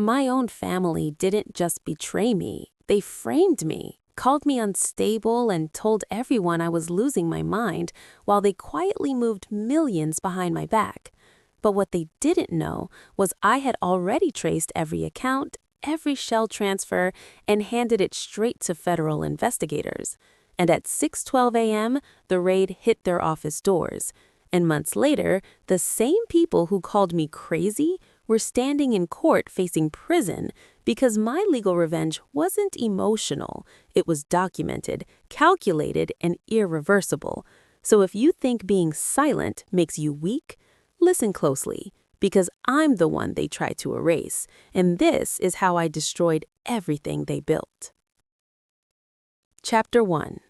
My own family didn't just betray me, they framed me, called me unstable, and told everyone I was losing my mind while they quietly moved millions behind my back. But what they didn't know was I had already traced every account, every shell transfer, and handed it straight to federal investigators. And at 6:12 a.m., the raid hit their office doors. And months later, the same people who called me crazy were standing in court facing prison because my legal revenge wasn't emotional. It was documented, calculated, and irreversible. So if you think being silent makes you weak, listen closely, because I'm the one they tried to erase, and this is how I destroyed everything they built. Chapter 1.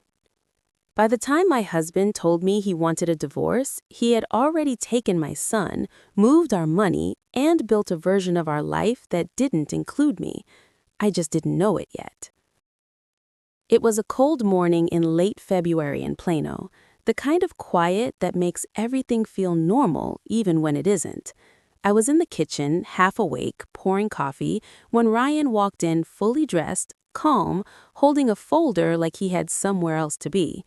By the time my husband told me he wanted a divorce, he had already taken my son, moved our money, and built a version of our life that didn't include me. I just didn't know it yet. It was a cold morning in late February in Plano, the kind of quiet that makes everything feel normal even when it isn't. I was in the kitchen, half awake, pouring coffee, when Ryan walked in fully dressed, calm, holding a folder like he had somewhere else to be.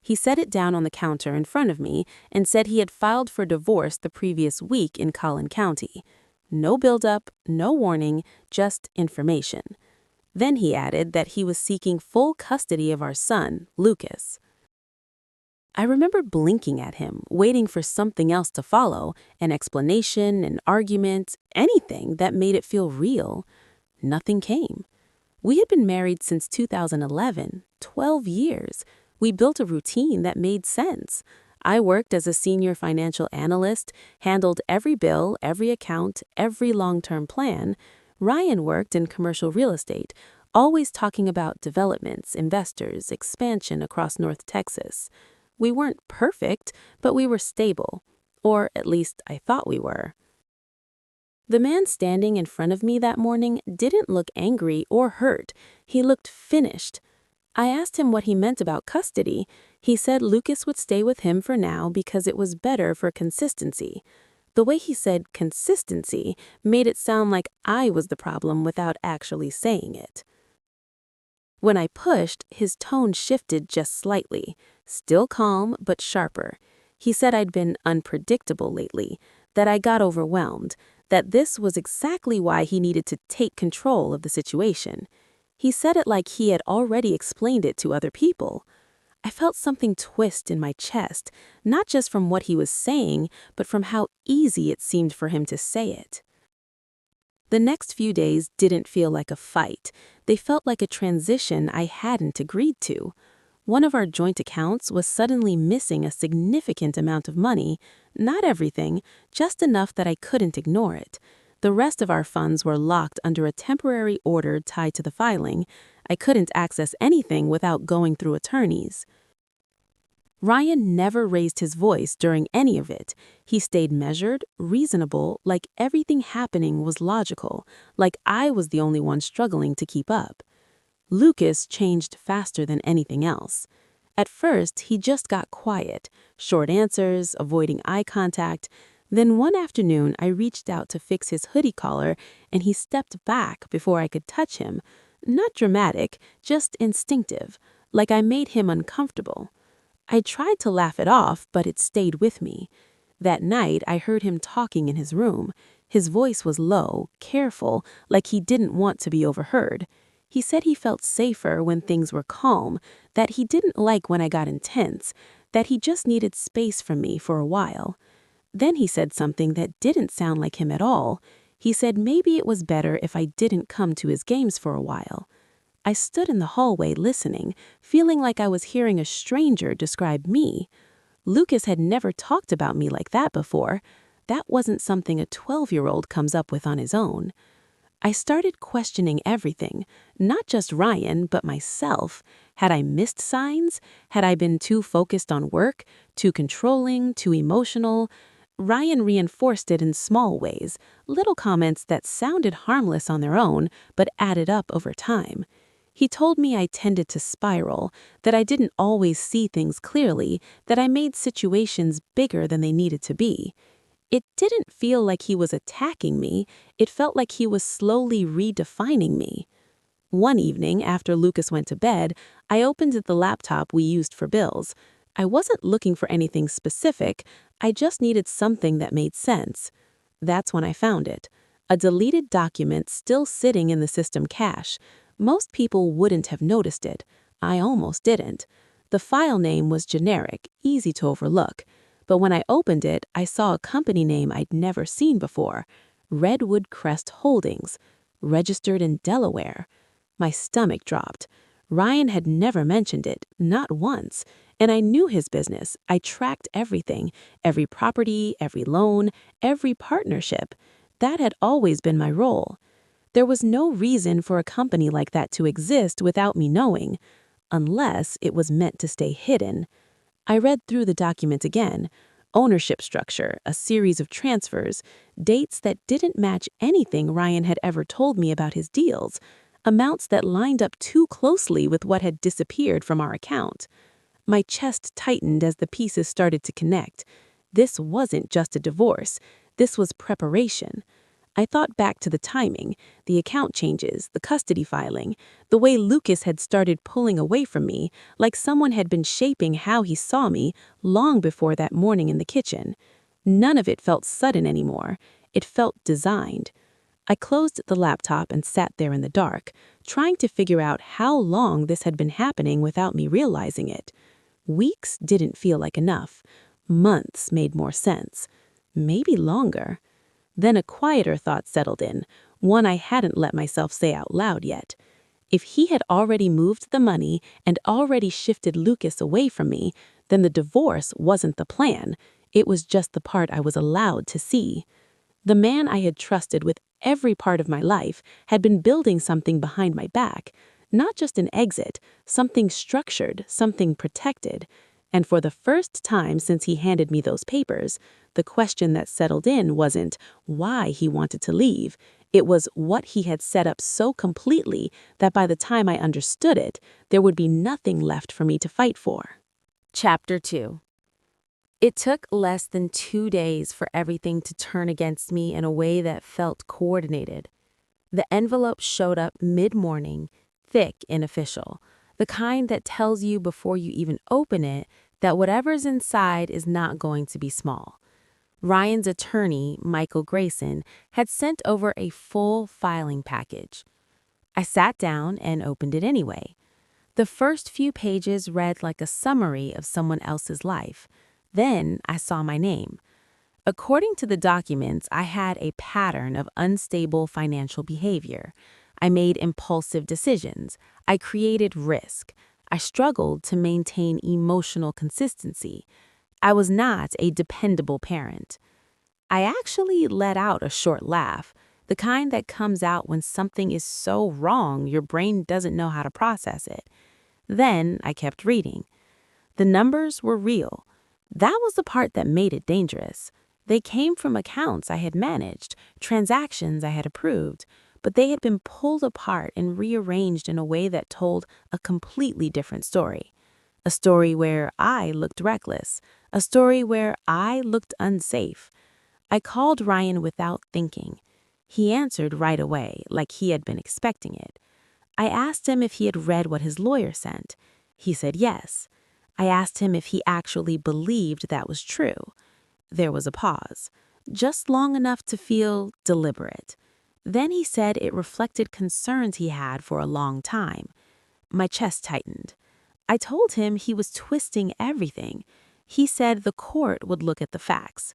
He set it down on the counter in front of me and said he had filed for divorce the previous week in Collin County. No build-up, no warning, just information. Then he added that he was seeking full custody of our son, Lucas. I remember blinking at him, waiting for something else to follow, an explanation, an argument, anything that made it feel real. Nothing came. We had been married since 2011, 12 years. We built a routine that made sense. I worked as a senior financial analyst, handled every bill, every account, every long-term plan. Ryan worked in commercial real estate, always talking about developments, investors, expansion across North Texas. We weren't perfect, but we were stable. Or at least I thought we were. The man standing in front of me that morning didn't look angry or hurt. He looked finished. I asked him what he meant about custody. He said Lucas would stay with him for now because it was better for consistency. The way he said consistency made it sound like I was the problem without actually saying it. When I pushed, his tone shifted just slightly, still calm but sharper. He said I'd been unpredictable lately, that I got overwhelmed, that this was exactly why he needed to take control of the situation. He said it like he had already explained it to other people. I felt something twist in my chest, not just from what he was saying, but from how easy it seemed for him to say it. The next few days didn't feel like a fight. They felt like a transition I hadn't agreed to. One of our joint accounts was suddenly missing a significant amount of money, not everything, just enough that I couldn't ignore it. The rest of our funds were locked under a temporary order tied to the filing. I couldn't access anything without going through attorneys. Ryan never raised his voice during any of it. He stayed measured, reasonable, like everything happening was logical, like I was the only one struggling to keep up. Lucas changed faster than anything else. At first, he just got quiet, short answers, avoiding eye contact. Then one afternoon, I reached out to fix his hoodie collar, and he stepped back before I could touch him. Not dramatic, just instinctive, like I made him uncomfortable. I tried to laugh it off, but it stayed with me. That night, I heard him talking in his room. His voice was low, careful, like he didn't want to be overheard. He said he felt safer when things were calm, that he didn't like when I got intense, that he just needed space from me for a while. Then he said something that didn't sound like him at all. He said maybe it was better if I didn't come to his games for a while. I stood in the hallway listening, feeling like I was hearing a stranger describe me. Lucas had never talked about me like that before. That wasn't something a 12-year-old comes up with on his own. I started questioning everything, not just Ryan, but myself. Had I missed signs? Had I been too focused on work, too controlling, too emotional? Ryan reinforced it in small ways, little comments that sounded harmless on their own, but added up over time. He told me I tended to spiral, that I didn't always see things clearly, that I made situations bigger than they needed to be. It didn't feel like he was attacking me, it felt like he was slowly redefining me. One evening, after Lucas went to bed, I opened the laptop we used for bills. I wasn't looking for anything specific, I just needed something that made sense. That's when I found it. A deleted document still sitting in the system cache. Most people wouldn't have noticed it. I almost didn't. The file name was generic, easy to overlook. But when I opened it, I saw a company name I'd never seen before. Redwood Crest Holdings, registered in Delaware. My stomach dropped. Ryan had never mentioned it, not once. And I knew his business. I tracked everything, every property, every loan, every partnership. That had always been my role. There was no reason for a company like that to exist without me knowing, unless it was meant to stay hidden. I read through the document again. Ownership structure, a series of transfers, dates that didn't match anything Ryan had ever told me about his deals, amounts that lined up too closely with what had disappeared from our account. My chest tightened as the pieces started to connect. This wasn't just a divorce. This was preparation. I thought back to the timing, the account changes, the custody filing, the way Lucas had started pulling away from me, like someone had been shaping how he saw me long before that morning in the kitchen. None of it felt sudden anymore. It felt designed. I closed the laptop and sat there in the dark, trying to figure out how long this had been happening without me realizing it. Weeks didn't feel like enough. Months made more sense. Maybe longer. Then a quieter thought settled in, one I hadn't let myself say out loud yet. If he had already moved the money and already shifted Lucas away from me, then the divorce wasn't the plan. It was just the part I was allowed to see. The man I had trusted with every part of my life had been building something behind my back, not just an exit, something structured, something protected. And for the first time since he handed me those papers, the question that settled in wasn't why he wanted to leave. It was what he had set up so completely that by the time I understood it, there would be nothing left for me to fight for. Chapter 2. It took less than 2 days for everything to turn against me in a way that felt coordinated. The envelope showed up mid-morning, thick and official, the kind that tells you before you even open it that whatever's inside is not going to be small. Ryan's attorney, Michael Grayson, had sent over a full filing package. I sat down and opened it anyway. The first few pages read like a summary of someone else's life. Then I saw my name. According to the documents, I had a pattern of unstable financial behavior. I made impulsive decisions. I created risk. I struggled to maintain emotional consistency. I was not a dependable parent. I actually let out a short laugh, the kind that comes out when something is so wrong your brain doesn't know how to process it. Then I kept reading. The numbers were real. That was the part that made it dangerous. They came from accounts I had managed, transactions I had approved, but they had been pulled apart and rearranged in a way that told a completely different story. A story where I looked reckless, a story where I looked unsafe. I called Ryan without thinking. He answered right away, like he had been expecting it. I asked him if he had read what his lawyer sent. He said yes. I asked him if he actually believed that was true. There was a pause, just long enough to feel deliberate. Then he said it reflected concerns he had for a long time. My chest tightened. I told him he was twisting everything. He said the court would look at the facts.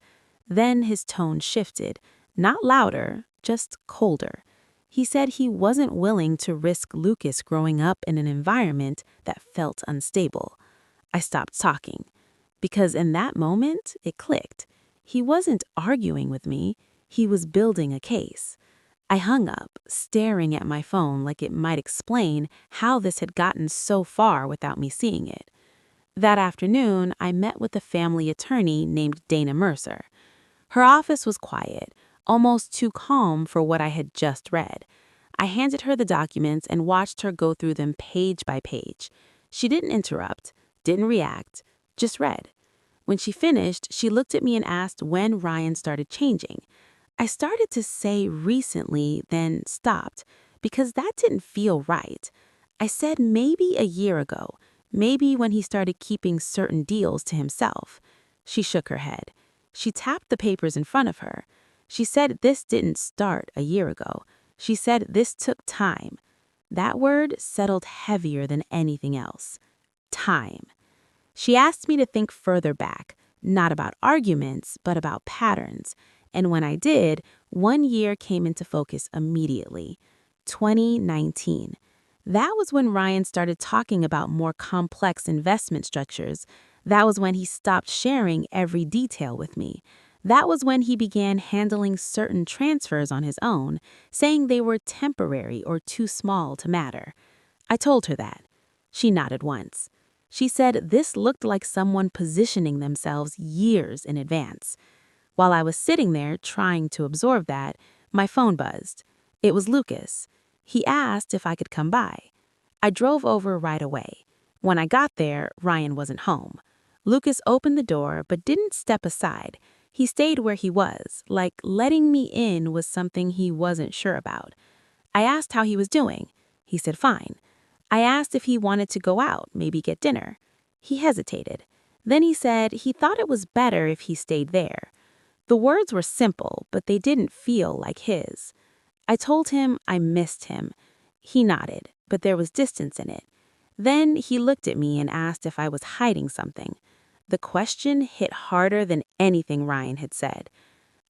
Then his tone shifted, not louder, just colder. He said he wasn't willing to risk Lucas growing up in an environment that felt unstable. I stopped talking, because in that moment, it clicked. He wasn't arguing with me, he was building a case. I hung up, staring at my phone like it might explain how this had gotten so far without me seeing it. That afternoon, I met with a family attorney named Dana Mercer. Her office was quiet, almost too calm for what I had just read. I handed her the documents and watched her go through them page by page. She didn't interrupt, didn't react, just read. When she finished, she looked at me and asked when Ryan started changing. I started to say recently, then stopped, because that didn't feel right. I said maybe a year ago, maybe when he started keeping certain deals to himself. She shook her head. She tapped the papers in front of her. She said this didn't start a year ago. She said this took time. That word settled heavier than anything else. Time. She asked me to think further back, not about arguments, but about patterns. And when I did, 1 year came into focus immediately. 2019. That was when Ryan started talking about more complex investment structures. That was when he stopped sharing every detail with me. That was when he began handling certain transfers on his own, saying they were temporary or too small to matter. I told her that. She nodded once. She said this looked like someone positioning themselves years in advance. While I was sitting there trying to absorb that, my phone buzzed. It was Lucas. He asked if I could come by. I drove over right away. When I got there, Ryan wasn't home. Lucas opened the door but didn't step aside. He stayed where he was, like letting me in was something he wasn't sure about. I asked how he was doing. He said fine. I asked if he wanted to go out, maybe get dinner. He hesitated. Then he said he thought it was better if he stayed there. The words were simple, but they didn't feel like his. I told him I missed him. He nodded, but there was distance in it. Then he looked at me and asked if I was hiding something. The question hit harder than anything Ryan had said.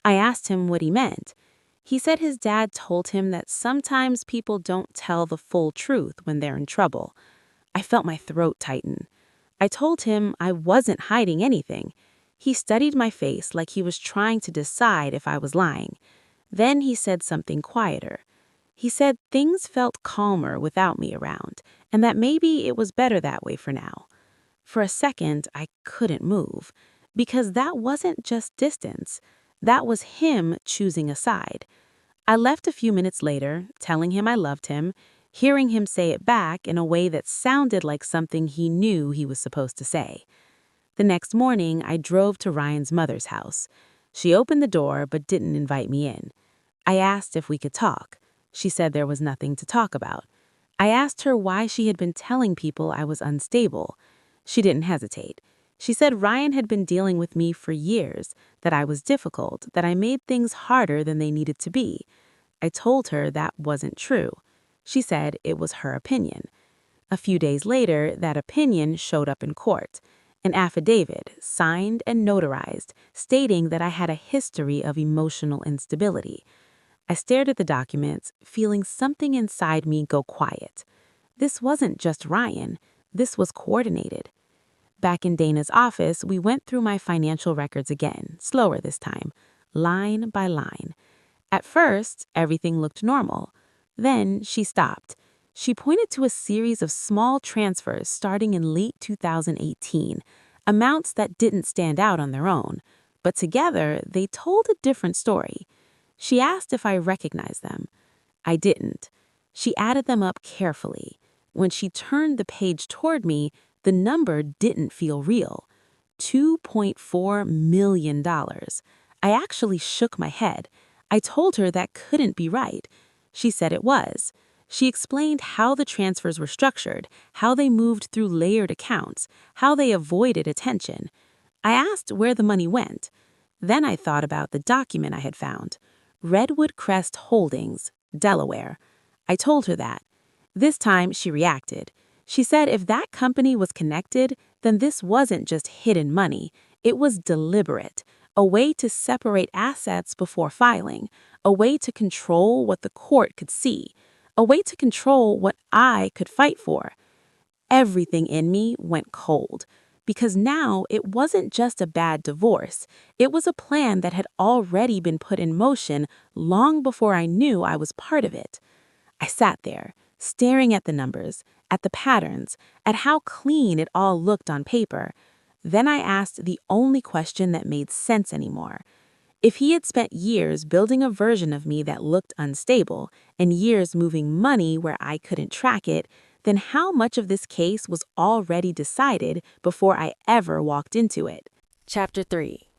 I asked him what he meant. He said his dad told him that sometimes people don't tell the full truth when they're in trouble. I felt my throat tighten. I told him I wasn't hiding anything. He studied my face like he was trying to decide if I was lying. Then he said something quieter. He said things felt calmer without me around, and that maybe it was better that way for now. For a second, I couldn't move, because that wasn't just distance. That was him choosing a side. I left a few minutes later, telling him I loved him, hearing him say it back in a way that sounded like something he knew he was supposed to say. The next morning, I drove to Ryan's mother's house. She opened the door but didn't invite me in. I asked if we could talk. She said there was nothing to talk about. I asked her why she had been telling people I was unstable. She didn't hesitate. She said Ryan had been dealing with me for years, that I was difficult, that I made things harder than they needed to be. I told her that wasn't true. She said it was her opinion. A few days later, that opinion showed up in court. An affidavit, signed and notarized, stating that I had a history of emotional instability. I stared at the documents, feeling something inside me go quiet. This wasn't just Ryan. This was coordinated. Back in Dana's office, we went through my financial records again, slower this time, line by line. At first, everything looked normal. Then she stopped. She pointed to a series of small transfers starting in late 2018, amounts that didn't stand out on their own, but together they told a different story. She asked if I recognized them. I didn't. She added them up carefully. When she turned the page toward me, the number didn't feel real. $2.4 million. I actually shook my head. I told her that couldn't be right. She said it was. She explained how the transfers were structured, how they moved through layered accounts, how they avoided attention. I asked where the money went. Then I thought about the document I had found. Redwood Crest Holdings, Delaware. I told her that. This time she reacted. She said if that company was connected, then this wasn't just hidden money. It was deliberate, a way to separate assets before filing, a way to control what the court could see, a way to control what I could fight for. Everything in me went cold, because now it wasn't just a bad divorce. It was a plan that had already been put in motion long before I knew I was part of it. I sat there, staring at the numbers, at the patterns, at how clean it all looked on paper. Then I asked the only question that made sense anymore. If he had spent years building a version of me that looked unstable, and years moving money where I couldn't track it, then how much of this case was already decided before I ever walked into it? Chapter 3.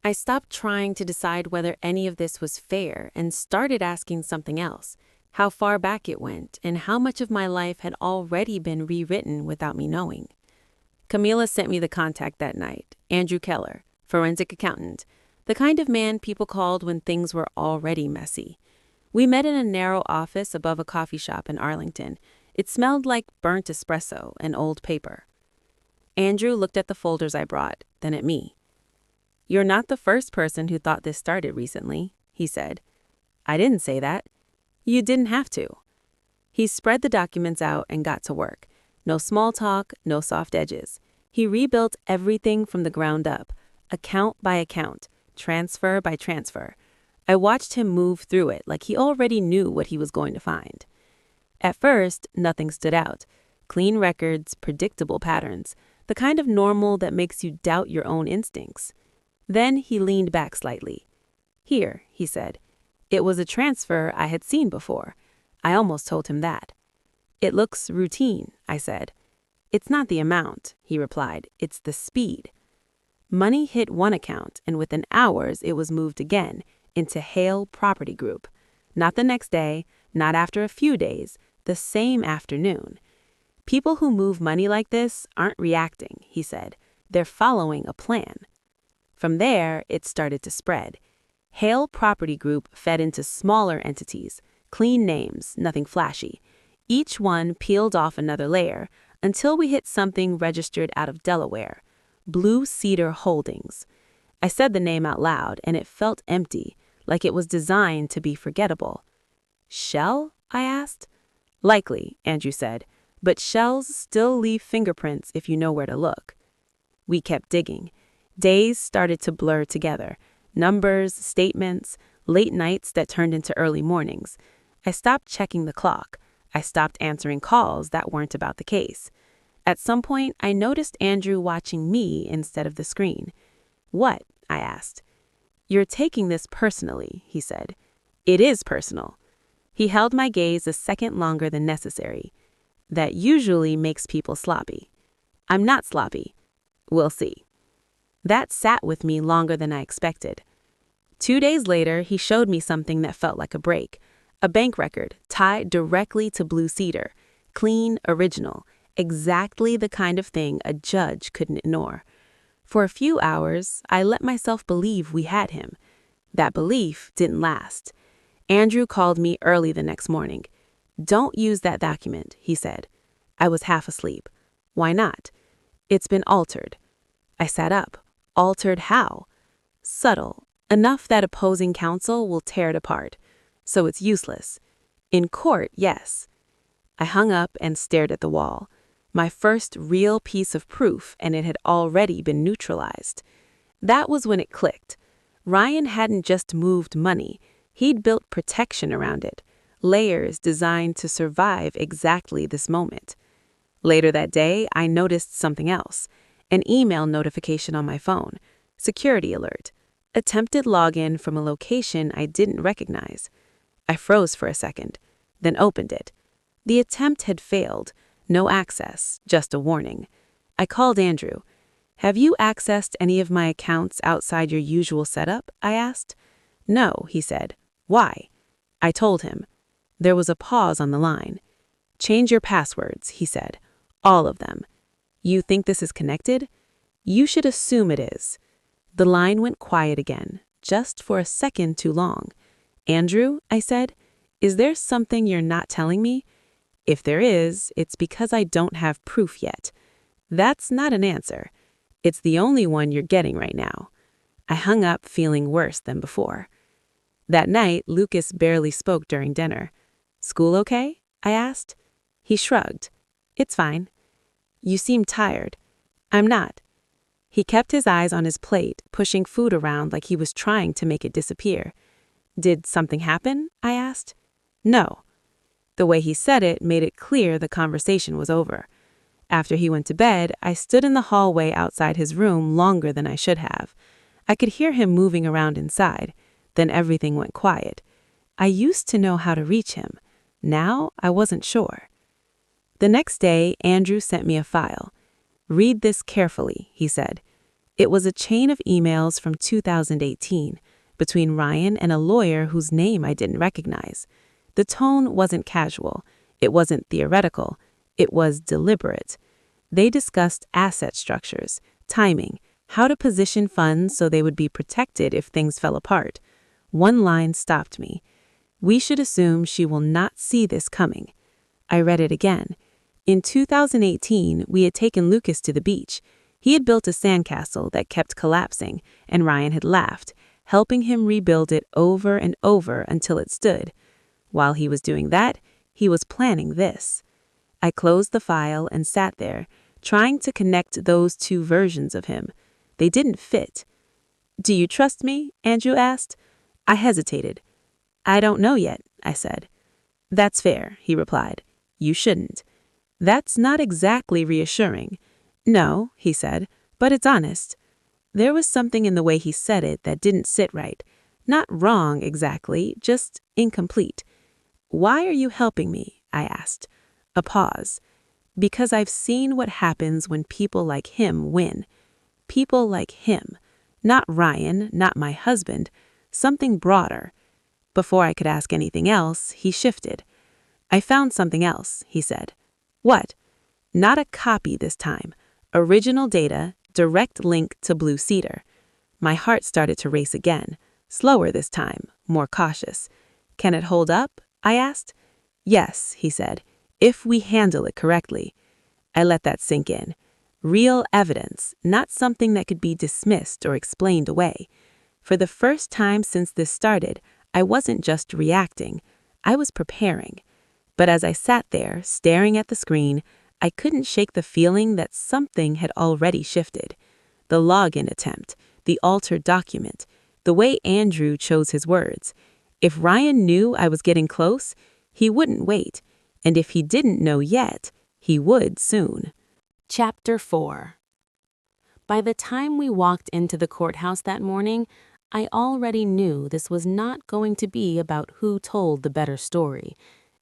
I stopped trying to decide whether any of this was fair and started asking something else: how far back it went and how much of my life had already been rewritten without me knowing. Camila sent me the contact that night: Andrew Keller, forensic accountant, the kind of man people called when things were already messy. We met in a narrow office above a coffee shop in Arlington. It smelled like burnt espresso and old paper. Andrew looked at the folders I brought, then at me. "You're not the first person who thought this started recently," he said. "I didn't say that. You didn't have to." He spread the documents out and got to work. No small talk, no soft edges. He rebuilt everything from the ground up, account by account, transfer by transfer. I watched him move through it like he already knew what he was going to find. At first, nothing stood out. Clean records, predictable patterns, the kind of normal that makes you doubt your own instincts. Then he leaned back slightly. "Here," he said. It was a transfer I had seen before. I almost told him that. "It looks routine," I said. "It's not the amount," he replied. "It's the speed." Money hit one account, and within hours it was moved again into Hale Property Group. Not the next day, not after a few days, the same afternoon. "People who move money like this aren't reacting," he said. "They're following a plan." From there, it started to spread. Hale Property Group fed into smaller entities, clean names, nothing flashy. Each one peeled off another layer until we hit something registered out of Delaware: Blue Cedar Holdings. I said the name out loud, and it felt empty, like it was designed to be forgettable. "Shell?" I asked. "Likely," Andrew said, "but shells still leave fingerprints if you know where to look." We kept digging. Days started to blur together. Numbers, statements, late nights that turned into early mornings. I stopped checking the clock. I stopped answering calls that weren't about the case. At some point, I noticed Andrew watching me instead of the screen. "What?" I asked. "You're taking this personally," he said. "It is personal." He held my gaze a second longer than necessary. "That usually makes people sloppy." "I'm not sloppy." "We'll see." That sat with me longer than I expected. 2 days later, he showed me something that felt like a break. A bank record tied directly to Blue Cedar. Clean, original, exactly the kind of thing a judge couldn't ignore. For a few hours, I let myself believe we had him. That belief didn't last. Andrew called me early the next morning. "Don't use that document," he said. I was half asleep. "Why not?" "It's been altered." I sat up. "Altered how?" "Subtle. Enough that opposing counsel will tear it apart. So it's useless." "In court, yes." I hung up and stared at the wall. My first real piece of proof, and it had already been neutralized. That was when it clicked. Ryan hadn't just moved money. He'd built protection around it. Layers designed to survive exactly this moment. Later that day, I noticed something else. An email notification on my phone. Security alert. Attempted login from a location I didn't recognize. I froze for a second, then opened it. The attempt had failed. No access, just a warning. I called Andrew. "Have you accessed any of my accounts outside your usual setup?" I asked. "No," he said. "Why?" I told him. There was a pause on the line. "Change your passwords," he said. "All of them." "You think this is connected?" "You should assume it is." The line went quiet again, just for a second too long. "Andrew," I said, "is there something you're not telling me?" "If there is, it's because I don't have proof yet." "That's not an answer. It's the only one you're getting right now." I hung up feeling worse than before. That night, Lucas barely spoke during dinner. "School okay?" I asked. He shrugged. "It's fine." "You seem tired." "I'm not." He kept his eyes on his plate, pushing food around like he was trying to make it disappear. "Did something happen?" I asked. "No." The way he said it made it clear the conversation was over. After he went to bed, I stood in the hallway outside his room longer than I should have. I could hear him moving around inside. Then everything went quiet. I used to know how to reach him. Now I wasn't sure. The next day, Andrew sent me a file. "Read this carefully," he said. It was a chain of emails from 2018 between Ryan and a lawyer whose name I didn't recognize. The tone wasn't casual. It wasn't theoretical. It was deliberate. They discussed asset structures, timing, how to position funds so they would be protected if things fell apart. One line stopped me. "We should assume she will not see this coming." I read it again. In 2018, we had taken Lucas to the beach. He had built a sandcastle that kept collapsing, and Ryan had laughed, helping him rebuild it over and over until it stood. While he was doing that, he was planning this. I closed the file and sat there, trying to connect those two versions of him. They didn't fit. "Do you trust me?" Andrew asked. I hesitated. "I don't know yet," I said. "That's fair," he replied. "You shouldn't." That's not exactly reassuring. "No," he said, "but it's honest." There was something in the way he said it that didn't sit right. Not wrong exactly, just incomplete. "Why are you helping me?" I asked. A pause. "Because I've seen what happens when people like him win. People like him. Not Ryan, not my husband. Something broader." Before I could ask anything else, he shifted. "I found something else," he said. "What?" "Not a copy this time. Original data, direct link to Blue Cedar." My heart started to race again. Slower this time, more cautious. "Can it hold up?" I asked. "Yes," he said, "if we handle it correctly." I let that sink in. Real evidence, not something that could be dismissed or explained away. For the first time since this started, I wasn't just reacting. I was preparing. But as I sat there, staring at the screen, I couldn't shake the feeling that something had already shifted. The login attempt, the altered document, the way Andrew chose his words. If Ryan knew I was getting close, he wouldn't wait. And if he didn't know yet, he would soon. Chapter 4. By the time we walked into the courthouse that morning, I already knew this was not going to be about who told the better story.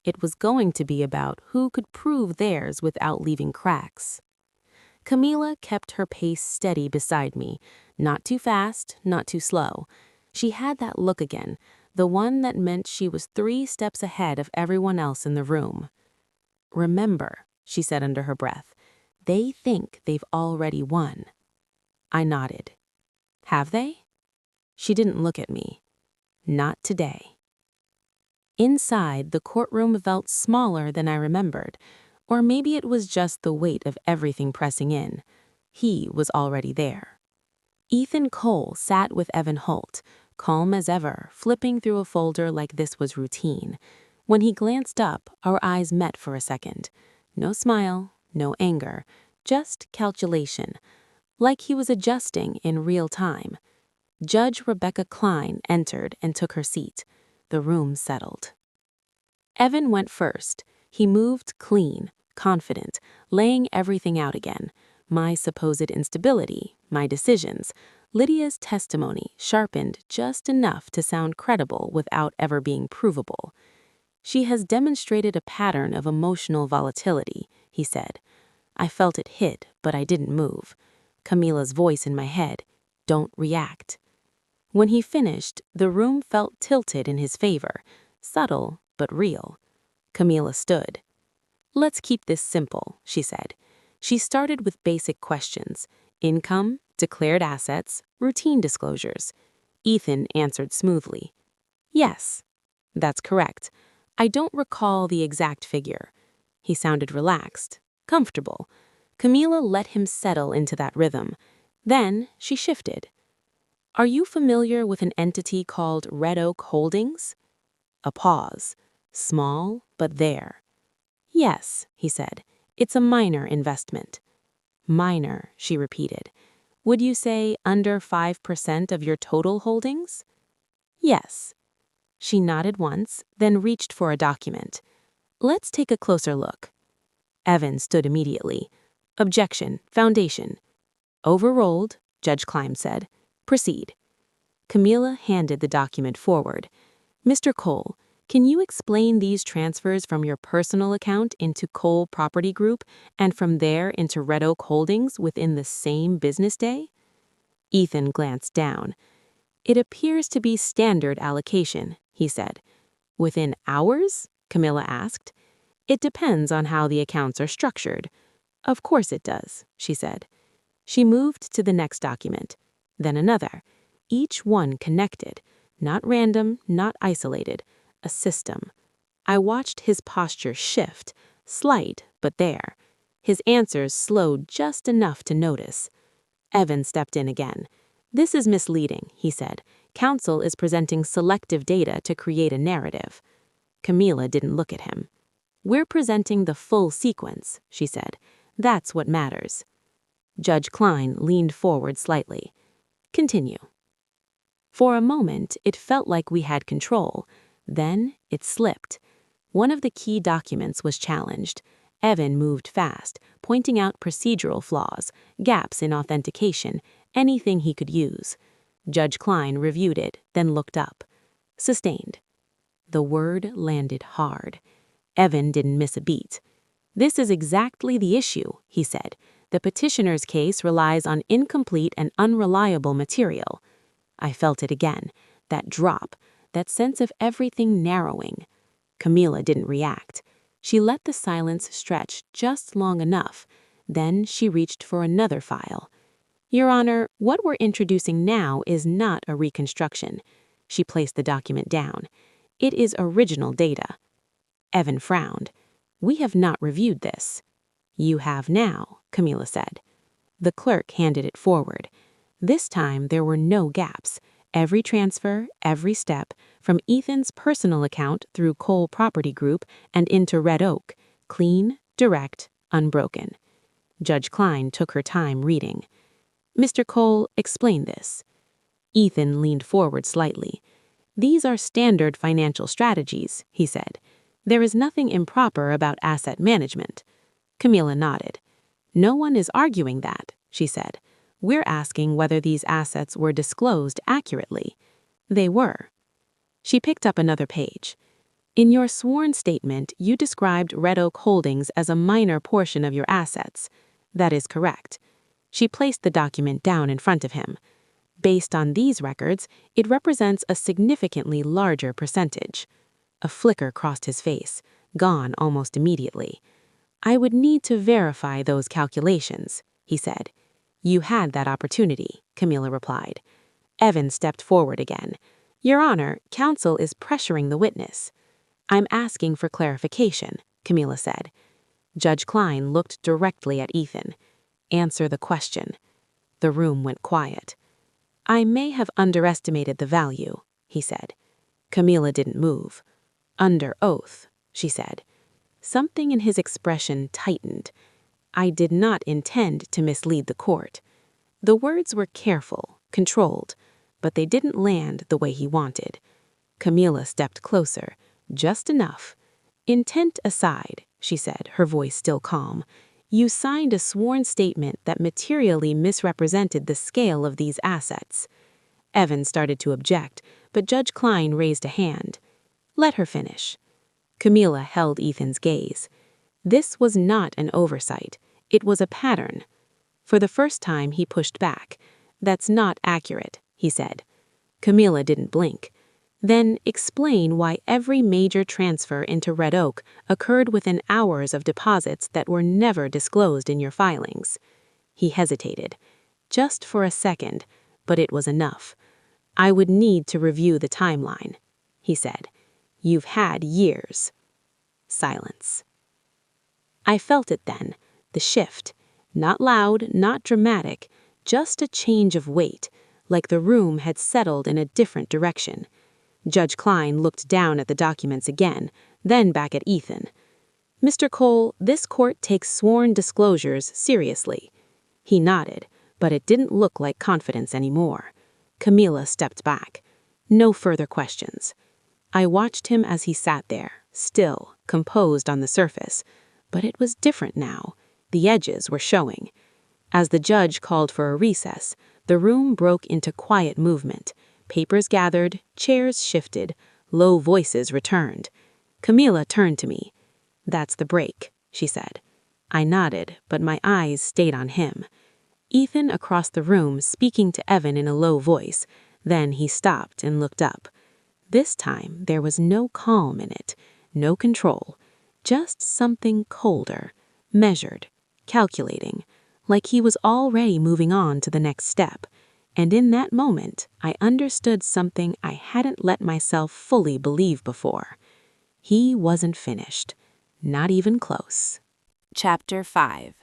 It was going to be about who could prove theirs without leaving cracks. Camila kept her pace steady beside me, not too fast, not too slow. She had that look again, the one that meant she was 3 steps ahead of everyone else in the room. "Remember," she said under her breath, "they think they've already won." I nodded. "Have they?" She didn't look at me. Not today. Inside, the courtroom felt smaller than I remembered, or maybe it was just the weight of everything pressing in. He was already there. Ethan Cole sat with Evan Holt, calm as ever, flipping through a folder like this was routine. When he glanced up, our eyes met for a second. No smile, no anger, just calculation, like he was adjusting in real time. Judge Rebecca Klein entered and took her seat. The room settled. Evan went first. He moved clean, confident, laying everything out again. My supposed instability, my decisions, Lydia's testimony sharpened just enough to sound credible without ever being provable. "She has demonstrated a pattern of emotional volatility," he said. I felt it hit, but I didn't move. Camila's voice in my head, "Don't react." When he finished, the room felt tilted in his favor, subtle but real. Camila stood. "Let's keep this simple," she said. She started with basic questions: income, declared assets, routine disclosures. Ethan answered smoothly. "Yes, that's correct. I don't recall the exact figure." He sounded relaxed, comfortable. Camila let him settle into that rhythm. Then she shifted. "Are you familiar with an entity called Red Oak Holdings?" A pause. Small, but there. "Yes," he said. "It's a minor investment." "Minor," she repeated. "Would you say under 5% of your total holdings?" "Yes." She nodded once, then reached for a document. "Let's take a closer look." Evan stood immediately. "Objection, foundation." "Overruled," Judge Klein said. "Proceed." Camila handed the document forward. "Mr. Cole, can you explain these transfers from your personal account into Cole Property Group and from there into Red Oak Holdings within the same business day?" Ethan glanced down. "It appears to be standard allocation," he said. "Within hours?" Camilla asked. "It depends on how the accounts are structured." "Of course it does," she said. She moved to the next document, then another, each one connected, not random, not isolated, a system. I watched his posture shift, slight, but there. His answers slowed just enough to notice. Evan stepped in again. "This is misleading," he said. "Counsel is presenting selective data to create a narrative." Camila didn't look at him. "We're presenting the full sequence," she said. "That's what matters." Judge Klein leaned forward slightly. "Continue." For a moment, it felt like we had control. Then it slipped. One of the key documents was challenged. Evan moved fast, pointing out procedural flaws, gaps in authentication, anything he could use. Judge Klein reviewed it, then looked up. "Sustained." The word landed hard. Evan didn't miss a beat. "This is exactly the issue," he said. "The petitioner's case relies on incomplete and unreliable material." I felt it again, that drop, that sense of everything narrowing. Camila didn't react. She let the silence stretch just long enough. Then she reached for another file. "Your Honor, what we're introducing now is not a reconstruction." She placed the document down. "It is original data." Evan frowned. "We have not reviewed this." "You have now," Camila said. The clerk handed it forward. This time there were no gaps. Every transfer, every step, from Ethan's personal account through Cole Property Group and into Red Oak, clean, direct, unbroken. Judge Klein took her time reading. "Mr. Cole, explain this." Ethan leaned forward slightly. "These are standard financial strategies," he said. "There is nothing improper about asset management." Camila nodded. "No one is arguing that," she said. "We're asking whether these assets were disclosed accurately." They were. She picked up another page. "In your sworn statement, you described Red Oak Holdings as a minor portion of your assets." "That is correct." She placed the document down in front of him. "Based on these records, it represents a significantly larger percentage." A flicker crossed his face, gone almost immediately. "I would need to verify those calculations," he said. "You had that opportunity," Camila replied. Evan stepped forward again. "Your Honor, counsel is pressuring the witness." "I'm asking for clarification," Camila said. Judge Klein looked directly at Ethan. "Answer the question." The room went quiet. "I may have underestimated the value," he said. Camila didn't move. "Under oath," she said. Something in his expression tightened. "I did not intend to mislead the court." The words were careful, controlled, but they didn't land the way he wanted. Camila stepped closer, just enough. "Intent aside," she said, her voice still calm, "you signed a sworn statement that materially misrepresented the scale of these assets." Evan started to object, but Judge Klein raised a hand. "Let her finish." Camila held Ethan's gaze. This was not an oversight. It was a pattern. For the first time, he pushed back. "That's not accurate," he said. Camila didn't blink. "Then explain why every major transfer into Red Oak occurred within hours of deposits that were never disclosed in your filings." He hesitated. Just for a second, but it was enough. "I would need to review the timeline," he said. "You've had years." Silence. I felt it then, the shift. Not loud, not dramatic, just a change of weight, like the room had settled in a different direction. Judge Klein looked down at the documents again, then back at Ethan. "Mr. Cole, this court takes sworn disclosures seriously." He nodded, but it didn't look like confidence anymore. Camila stepped back. No further questions. I watched him as he sat there, still, composed on the surface. But it was different now. The edges were showing. As the judge called for a recess, the room broke into quiet movement. Papers gathered, chairs shifted, low voices returned. Camila turned to me. "That's the break," she said. I nodded, but my eyes stayed on him. Ethan across the room speaking to Evan in a low voice. Then he stopped and looked up. This time there was no calm in it, no control, just something colder, measured, calculating, like he was already moving on to the next step. And in that moment, I understood something I hadn't let myself fully believe before. He wasn't finished, not even close. Chapter 5.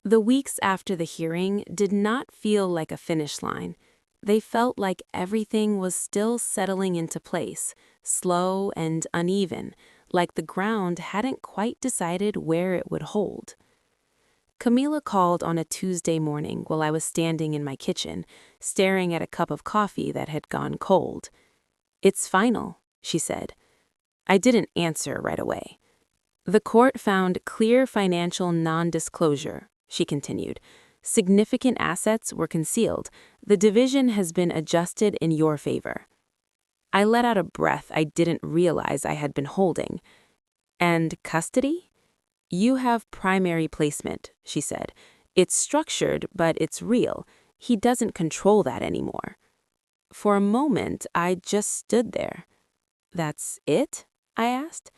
The weeks after the hearing did not feel like a finish line. They felt like everything was still settling into place, slow and uneven, like the ground hadn't quite decided where it would hold. Camila called on a Tuesday morning while I was standing in my kitchen, staring at a cup of coffee that had gone cold. "It's final," she said. I didn't answer right away. "The court found clear financial non-disclosure," she continued. "Significant assets were concealed. The division has been adjusted in your favor." I let out a breath I didn't realize I had been holding. "And custody?" "You have primary placement," she said. "It's structured, but it's real. He doesn't control that anymore." For a moment, I just stood there. "That's it?" I asked.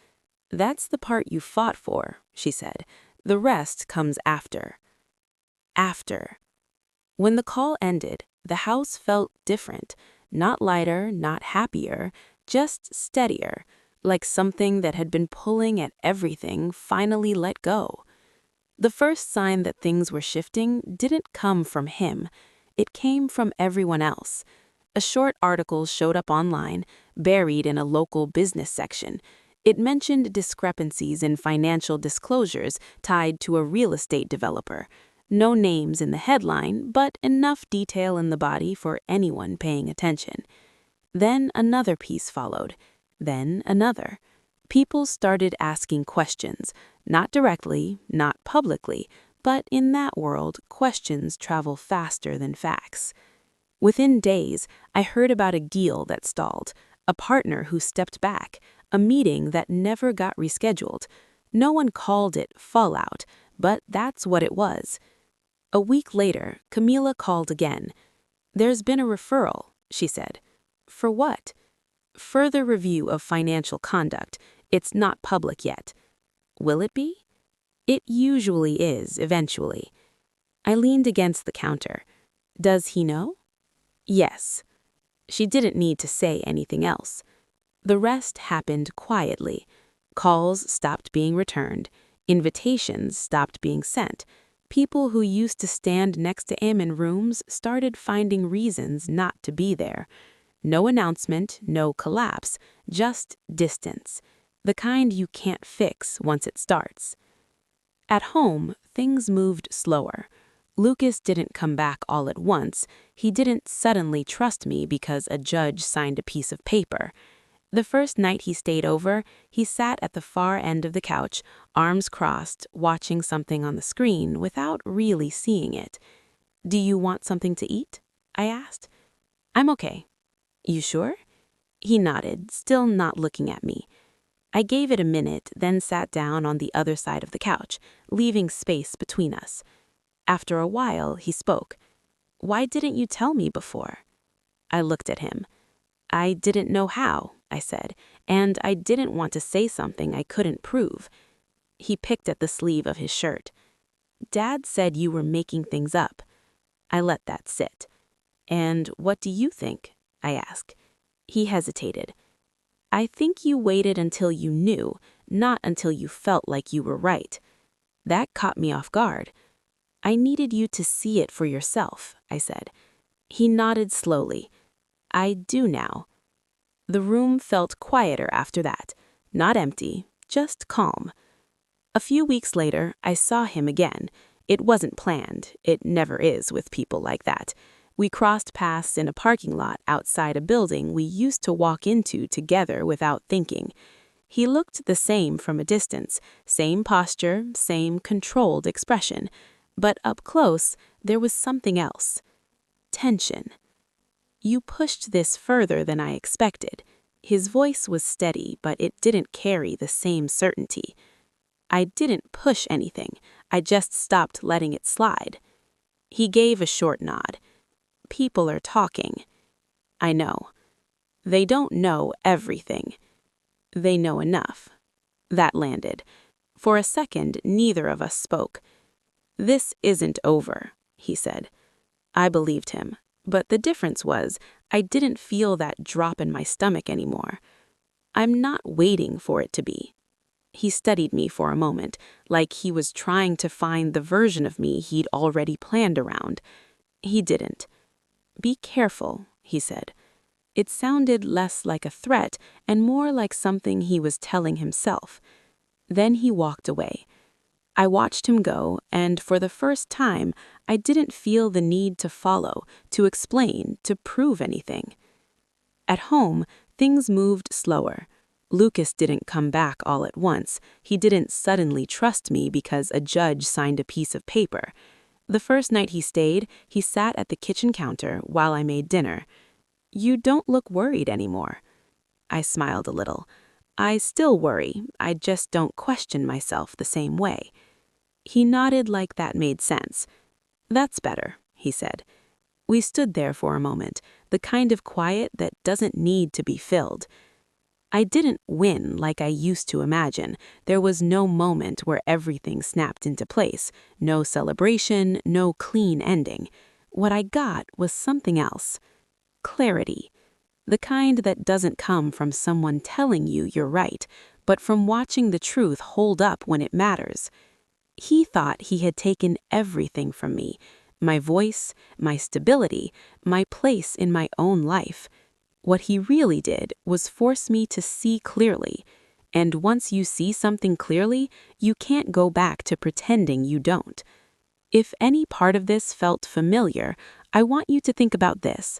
"That's the part you fought for," she said. "The rest comes after." After. When the call ended, the house felt different. Not lighter, not happier, just steadier, like something that had been pulling at everything finally let go. The first sign that things were shifting didn't come from him. It came from everyone else. A short article showed up online, buried in a local business section. It mentioned discrepancies in financial disclosures tied to a real estate developer. No names in the headline, but enough detail in the body for anyone paying attention. Then another piece followed. Then another. People started asking questions, not directly, not publicly, but in that world, questions travel faster than facts. Within days, I heard about a deal that stalled, a partner who stepped back, a meeting that never got rescheduled. No one called it fallout, but that's what it was. A week later, Camila called again. "There's been a referral," she said. "For what?" "Further review of financial conduct. It's not public yet." "Will it be?" "It usually is, eventually." I leaned against the counter. "Does he know?" "Yes." She didn't need to say anything else. The rest happened quietly. Calls stopped being returned. Invitations stopped being sent. People who used to stand next to him in rooms started finding reasons not to be there. No announcement, no collapse, just distance. The kind you can't fix once it starts. At home, things moved slower. Lucas didn't come back all at once. He didn't suddenly trust me because a judge signed a piece of paper. The first night he stayed over, he sat at the far end of the couch, arms crossed, watching something on the screen without really seeing it. "Do you want something to eat?" I asked. "I'm okay." "You sure?" He nodded, still not looking at me. I gave it a minute, then sat down on the other side of the couch, leaving space between us. After a while, he spoke. "Why didn't you tell me before?" I looked at him. "I didn't know how," I said, "and I didn't want to say something I couldn't prove." He picked at the sleeve of his shirt. "Dad said you were making things up." I let that sit. "And what do you think?" I asked. He hesitated. "I think you waited until you knew, not until you felt like you were right." That caught me off guard. "I needed you to see it for yourself," I said. He nodded slowly. "I do now." The room felt quieter after that. Not empty, just calm. A few weeks later, I saw him again. It wasn't planned. It never is with people like that. We crossed paths in a parking lot outside a building we used to walk into together without thinking. He looked the same from a distance, same posture, same controlled expression. But up close, there was something else. Tension. "You pushed this further than I expected." His voice was steady, but it didn't carry the same certainty. "I didn't push anything. I just stopped letting it slide." He gave a short nod. People are talking. I know. They don't know everything. They know enough. That landed. For a second, neither of us spoke. This isn't over, he said. I believed him, but the difference was I didn't feel that drop in my stomach anymore. I'm not waiting for it to be. He studied me for a moment, like he was trying to find the version of me he'd already planned around. He didn't. Be careful, he said. It sounded less like a threat and more like something he was telling himself. Then he walked away. I watched him go, and for the first time, I didn't feel the need to follow, to explain, to prove anything. At home, things moved slower. Lucas didn't come back all at once. He didn't suddenly trust me because a judge signed a piece of paper. The first night he stayed, he sat at the kitchen counter while I made dinner. You don't look worried anymore. I smiled a little. I still worry, I just don't question myself the same way. He nodded like that made sense. That's better, he said. We stood there for a moment, the kind of quiet that doesn't need to be filled. I didn't win like I used to imagine. There was no moment where everything snapped into place, no celebration, no clean ending. What I got was something else. Clarity. The kind that doesn't come from someone telling you you're right, but from watching the truth hold up when it matters. He thought he had taken everything from me, my voice, my stability, my place in my own life. What he really did was force me to see clearly. And once you see something clearly, you can't go back to pretending you don't. If any part of this felt familiar, I want you to think about this.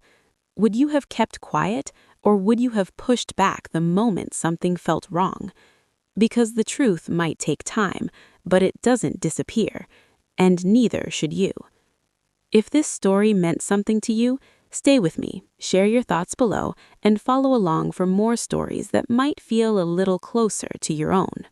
Would you have kept quiet, or would you have pushed back the moment something felt wrong? Because the truth might take time, but it doesn't disappear, and neither should you. If this story meant something to you, stay with me, share your thoughts below, and follow along for more stories that might feel a little closer to your own.